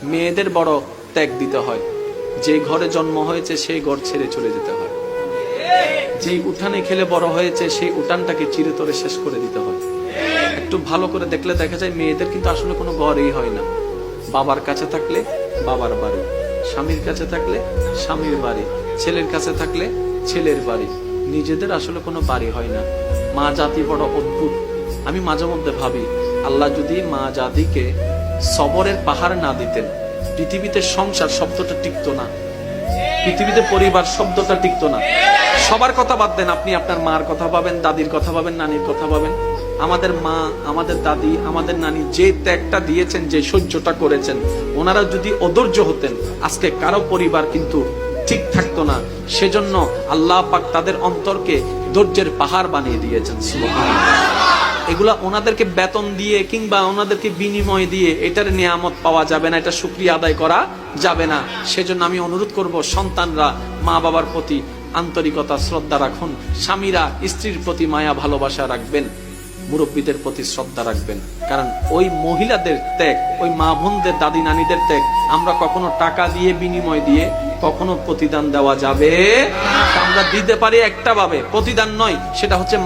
মেয়েদের বড় ত্যাগ দিতে হয়। যে ঘরে জন্ম হয়েছে সেই ঘর ছেড়ে চলে যেতে হয়। যেই উঠানে খেলে বড় হয়েছে সেই উঠানটাকে চিরতরে শেষ করে দিতে হয়। একটু ভালো করে দেখলে দেখা যায় মেয়েদের কিন্তু আসলে কোনো ঘরই হয় না। বাবার কাছে থাকলে বাবার বাড়ি, স্বামীর কাছে থাকলে স্বামীর বাড়ি, ছেলের কাছে থাকলে ছেলের বাড়ি, নিজেদের আসলে কোনো বাড়ি হয় না। মা জাতি বড় অদ্ভুত। আমি মাঝে মধ্যে ভাবি, আল্লাহ যদি মা জাতিকে সবরের পাহাড় না দিতেন, পৃথিবীতে সংসার শব্দটা টিকতো না, পৃথিবীতে পরিবার শব্দটা টিকতো না। সবার কথা বাদ দেন, আপনি আপনার মার কথা পাবেন, দাদির কথা পাবেন, নানির কথা পাবেন। আমাদের মা, আমাদের দাদি, আমাদের নানি যে ত্যাগটা দিয়েছেন, যে সহ্যটা করেছেন, ওনারা যদি অধৈর্য হতেন আজকে কারো পরিবার কিন্তু ঠিক থাকতো না। সেজন্য আল্লাহ পাক তাদের অন্তরকে ধৈর্যের পাহাড় বানিয়ে দিয়েছেন। সুবহানাল্লাহ। এগুলা ওনাদেরকে বেতন দিয়ে কিংবা ওনাদেরকে বিনিময় দিয়ে এটার নিয়ামত পাওয়া যাবে না, এটা শুকরিয়া আদায় করা যাবে না। সেজন্য আমি অনুরোধ করব, সন্তানরা মা বাবার প্রতি আন্তরিকতা শ্রদ্ধা রাখুন, স্বামীরা স্ত্রীর প্রতি মায়া ভালোবাসা রাখবেন, মুরব্বীদের প্রতি শ্রদ্ধা রাখবেন। কারণ ওই মহিলাদের ত্যাগ, ওই মা বোনদের, দাদি নানিদের ত্যাগ আমরা কখনো টাকা দিয়ে বিনিময় দিয়ে কখনো প্রতিদান দেওয়া যাবে। আমরা দিতে পারি একটা ভাবে, প্রতিদান নয়, সেটা হচ্ছে